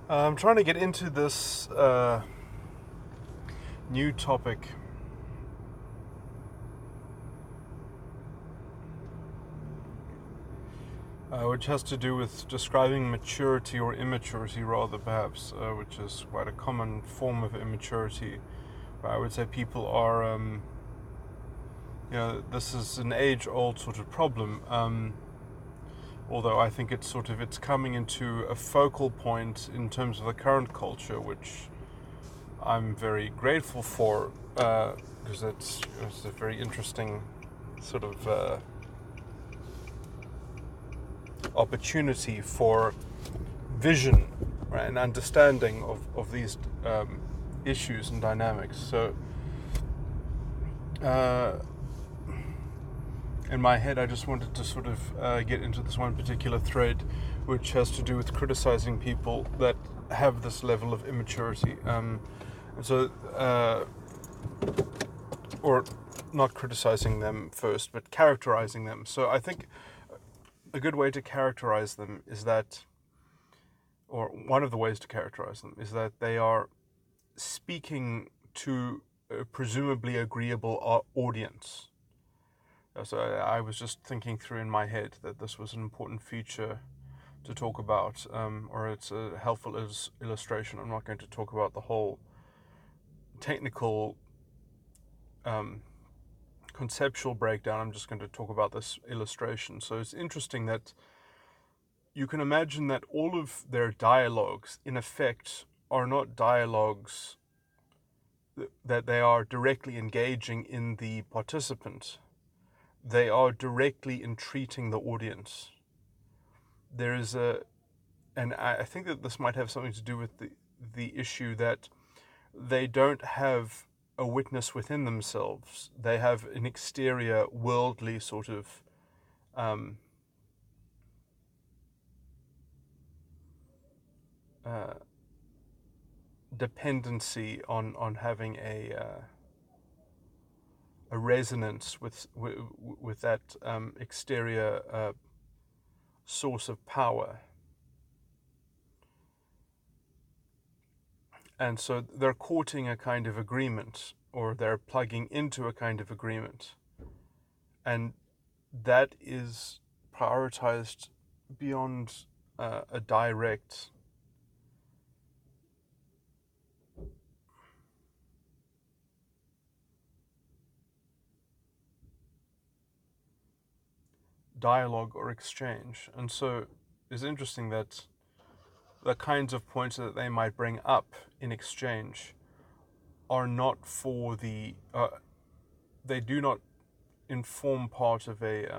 I'm trying to get into this new topic, which has to do with describing maturity or immaturity, rather, perhaps, which is quite a common form of immaturity. But I would say people are, this is an age-old sort of problem. Although I think it's coming into a focal point in terms of the current culture, which I'm very grateful for, because it's a very interesting sort of opportunity for vision, right, and understanding of these issues and dynamics. So in my head, I just wanted to sort of get into this one particular thread, which has to do with criticizing people that have this level of immaturity. Or not criticizing them first, but characterizing them. So I think a good way to characterize them is that, or one of the ways to characterize them is that they are speaking to a presumably agreeable audience. So I was just thinking through in my head that this was an important feature to talk about, or it's a helpful illustration. I'm not going to talk about the whole technical conceptual breakdown. I'm just going to talk about this illustration. So it's interesting that you can imagine that all of their dialogues, in effect, are not dialogues that they are directly engaging in the participant. They are directly entreating the audience. There is and I think that this might have something to do with the issue that they don't have a witness within themselves. They have an exterior, worldly sort of dependency on having a resonance with that exterior source of power. And so they're courting a kind of agreement, or they're plugging into a kind of agreement. And that is prioritized beyond a direct dialogue or exchange. And so it's interesting that the kinds of points that they might bring up in exchange are not for they do not inform part of a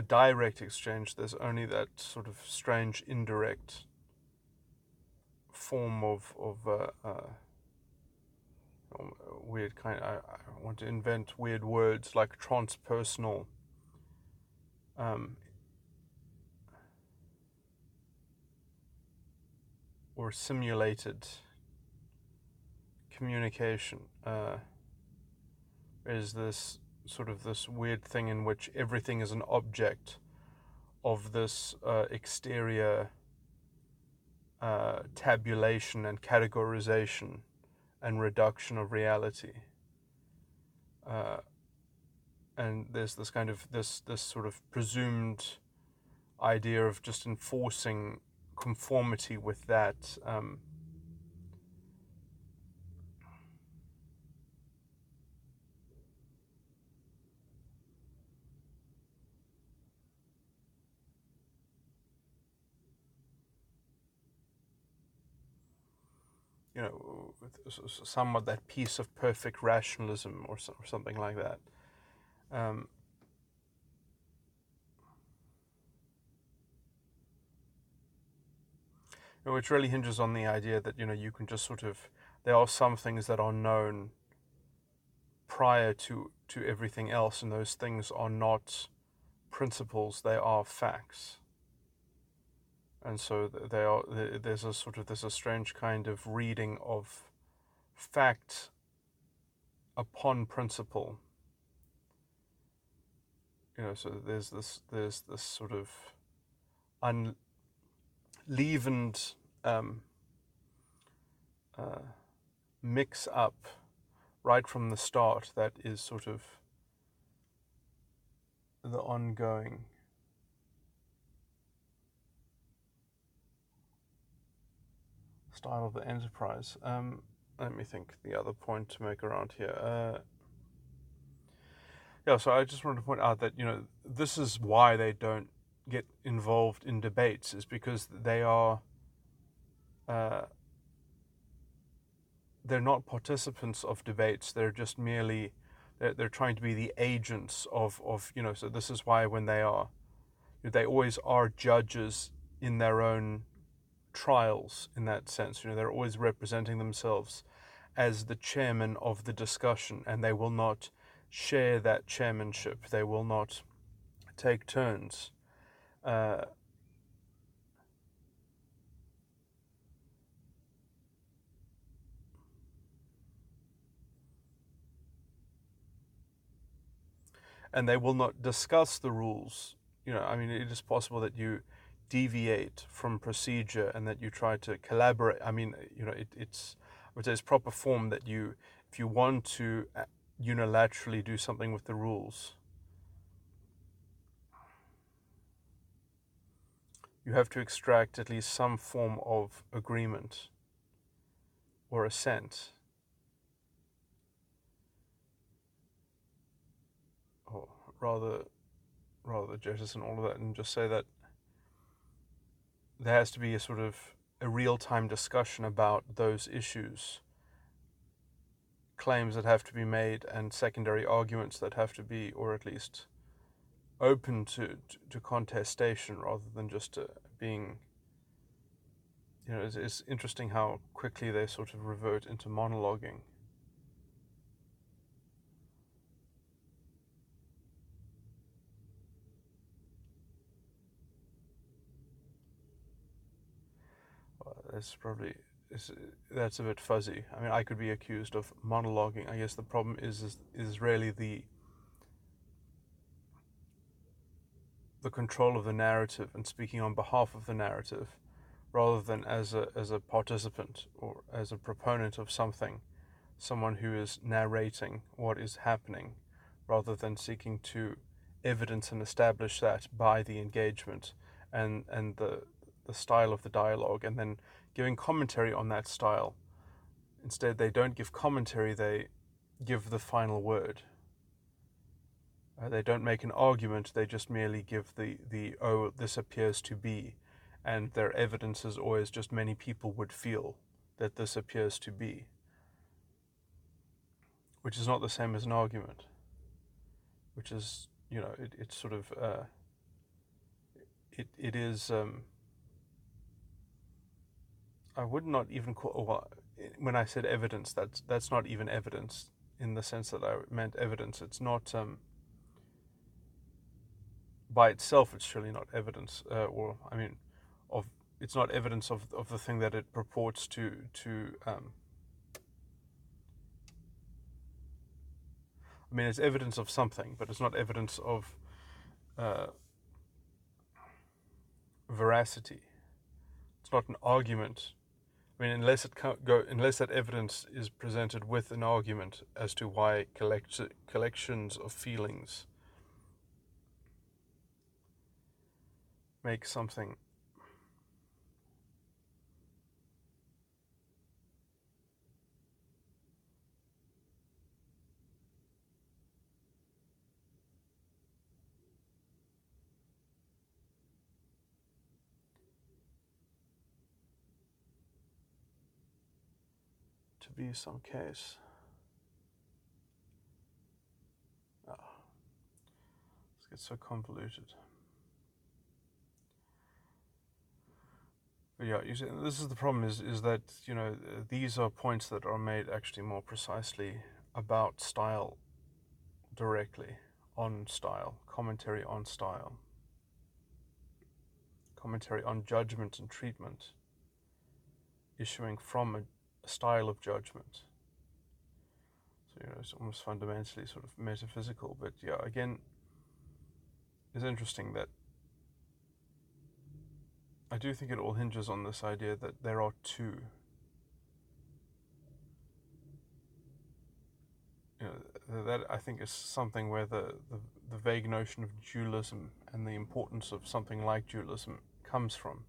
direct exchange. There's only that sort of strange indirect form of weird kind. I want to invent weird words like transpersonal, or simulated communication. Is this sort of this weird thing in which everything is an object of this exterior tabulation and categorization and reduction of reality. And there's this kind of this sort of presumed idea of just enforcing conformity with that somewhat that piece of perfect rationalism or something like that. Which really hinges on the idea that you can just sort of, there are some things that are known prior to everything else, and those things are not principles, they are facts. and so there's a strange kind of reading of fact upon principle. So there's this sort of unleavened mix up right from the start that is sort of the ongoing style of the enterprise. Let me think the other point to make around here. So I just wanted to point out that, this is why they don't get involved in debates, is because they're not participants of debates. They're just merely, they're trying to be the agents of so this is why when they always are judges in their own trials, in that sense. They're always representing themselves as the chairman of the discussion, and they will not share that chairmanship. They will not take turns. And they will not discuss the rules. It is possible that you deviate from procedure and that you try to collaborate. I would say it's proper form that if you want to unilaterally do something with the rules, you have to extract at least some form of agreement or assent, or rather jettison all of that and just say that there has to be a real-time discussion about those issues, claims that have to be made, and secondary arguments that have to be, or at least open to contestation, rather than just being, it's interesting how quickly they sort of revert into monologuing. That's a bit fuzzy. I could be accused of monologuing. I guess the problem is really the control of the narrative and speaking on behalf of the narrative, rather than as a participant or as a proponent of something, someone who is narrating what is happening, rather than seeking to evidence and establish that by the engagement and the style of the dialogue, and then giving commentary on that style. Instead, they don't give commentary, they give the final word. They don't make an argument, they just merely give oh, this appears to be, and their evidence is always just many people would feel that this appears to be, which is not the same as an argument, which is, it's sort of, it is, I would not even call, when I said evidence, that's not even evidence in the sense that I meant evidence. It's not, by itself, it's surely not evidence, it's not evidence of the thing that it purports to it's evidence of something, but it's not evidence of veracity. It's not an argument. Unless that evidence is presented with an argument as to why collections of feelings make something to be some case. This gets so convoluted. But yeah, you see, this is the problem, is that, these are points that are made actually more precisely about style directly, on style, commentary on style. commentary on judgment and treatment, issuing from a style of judgment. So, it's almost fundamentally sort of metaphysical, but yeah, again, it's interesting that I do think it all hinges on this idea that there are two. That I think is something where the vague notion of dualism and the importance of something like dualism comes from.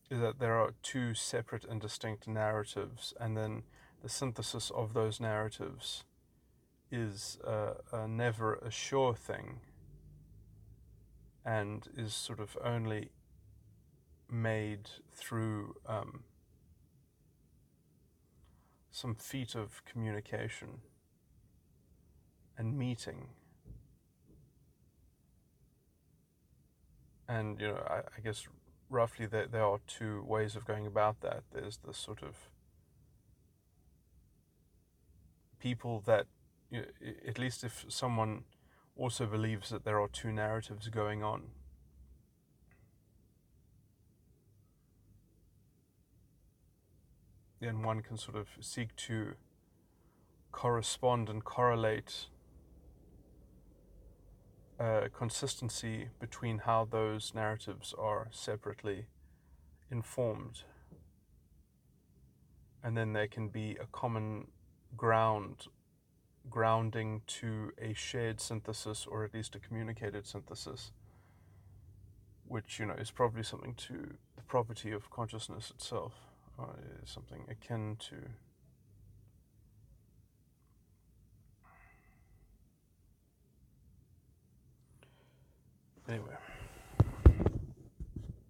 Is that there are two separate and distinct narratives, and then the synthesis of those narratives is never a sure thing, and is sort of only made through some feat of communication and meeting. And, I guess roughly there are two ways of going about that. There's the sort of people that, at least if someone also believes that there are two narratives going on, then one can sort of seek to correspond and correlate consistency between how those narratives are separately informed. And then there can be a common grounding to a shared synthesis, or at least a communicated synthesis, which, is probably something to the property of consciousness itself, something akin to. Anyway.